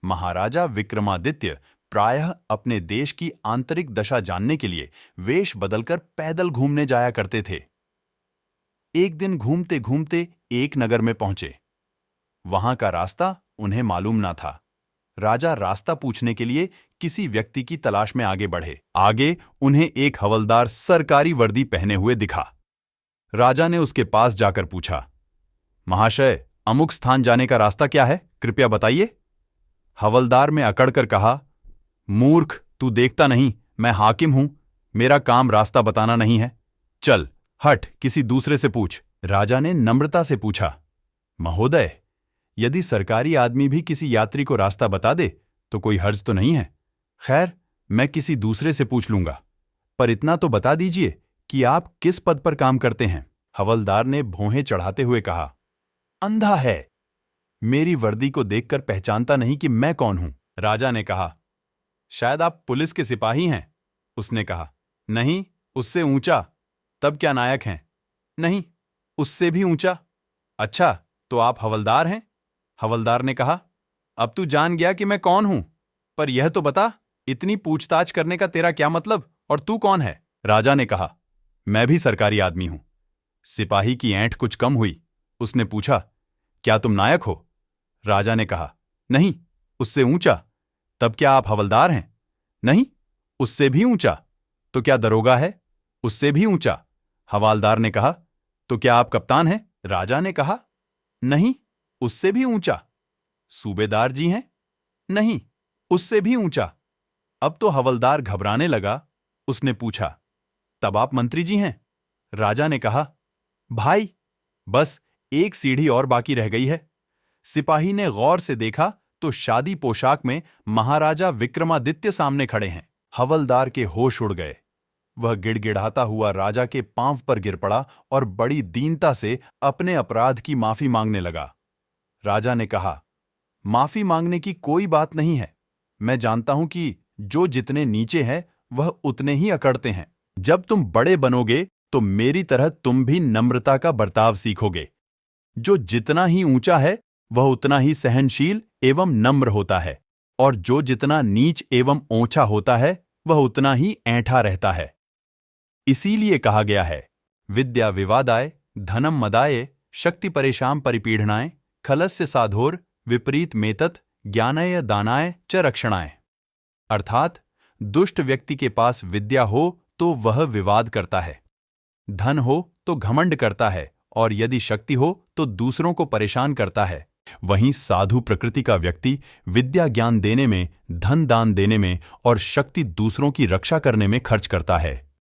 महाराजा विक्रमादित्य प्रायः अपने देश की आंतरिक दशा जानने के लिए वेश बदलकर पैदल घूमने जाया करते थे। एक दिन घूमते घूमते एक नगर में पहुंचे। वहां का रास्ता उन्हें मालूम ना था। राजा रास्ता पूछने के लिए किसी व्यक्ति की तलाश में आगे बढ़े। आगे उन्हें एक हवलदार सरकारी वर्दी पहने हुए दिखा। राजा ने उसके पास जाकर पूछा, महाशय, अमुक स्थान जाने का रास्ता क्या है, कृपया बताइए। हवलदार में अकड़कर कहा, मूर्ख, तू देखता नहीं, मैं हाकिम हूं, मेरा काम रास्ता बताना नहीं है। चल हट, किसी दूसरे से पूछ। राजा ने नम्रता से पूछा, महोदय, यदि सरकारी आदमी भी किसी यात्री को रास्ता बता दे तो कोई हर्ज तो नहीं है। खैर, मैं किसी दूसरे से पूछ लूंगा, पर इतना तो बता दीजिए कि आप किस पद पर काम करते हैं। हवलदार ने भौहें चढ़ाते हुए कहा, अंधा है, मेरी वर्दी को देखकर पहचानता नहीं कि मैं कौन हूं। राजा ने कहा, शायद आप पुलिस के सिपाही हैं। उसने कहा, नहीं, उससे ऊंचा। तब क्या नायक हैं? नहीं, उससे भी ऊंचा। अच्छा, तो आप हवलदार हैं? हवलदार ने कहा, अब तू जान गया कि मैं कौन हूं, पर यह तो बता, इतनी पूछताछ करने का तेरा क्या मतलब, और तू कौन है? राजा ने कहा, मैं भी सरकारी आदमी हूं। सिपाही की ऐंठ कुछ कम हुई। उसने पूछा, क्या तुम नायक हो? राजा ने कहा, नहीं, उससे ऊंचा। तब क्या आप हवलदार हैं? नहीं, उससे भी ऊंचा। तो क्या दरोगा है? उससे भी ऊंचा। हवालदार ने कहा, तो क्या आप कप्तान हैं? राजा ने कहा, नहीं, उससे भी ऊंचा। सूबेदार जी हैं? नहीं, उससे भी ऊंचा। अब तो हवलदार घबराने लगा। उसने पूछा, तब आप मंत्री जी हैं? राजा ने कहा, भाई, बस एक सीढ़ी और बाकी रह गई है। सिपाही ने गौर से देखा तो शादी पोशाक में महाराजा विक्रमादित्य सामने खड़े हैं। हवलदार के होश उड़ गए। वह गिड़गिड़ाता हुआ राजा के पांव पर गिर पड़ा और बड़ी दीनता से अपने अपराध की माफी मांगने लगा। राजा ने कहा, माफी मांगने की कोई बात नहीं है। मैं जानता हूं कि जो जितने नीचे हैं वह उतने ही अकड़ते हैं। जब तुम बड़े बनोगे तो मेरी तरह तुम भी नम्रता का बर्ताव सीखोगे। जो जितना ही ऊंचा है वह उतना ही सहनशील एवं नम्र होता है, और जो जितना नीच एवं ओछा होता है वह उतना ही ऐंठा रहता है। इसीलिए कहा गया है, विद्या विवादाय धनम मदाय शक्ति परेशान परिपीड़नाय खलस्य साधोर विपरीत मेतत ज्ञानय दानाय च रक्षणाय। अर्थात दुष्ट व्यक्ति के पास विद्या हो तो वह विवाद करता है, धन हो तो घमंड करता है, और यदि शक्ति हो तो दूसरों को परेशान करता है। वहीं साधु प्रकृति का व्यक्ति विद्या ज्ञान देने में, धन दान देने में और शक्ति दूसरों की रक्षा करने में खर्च करता है।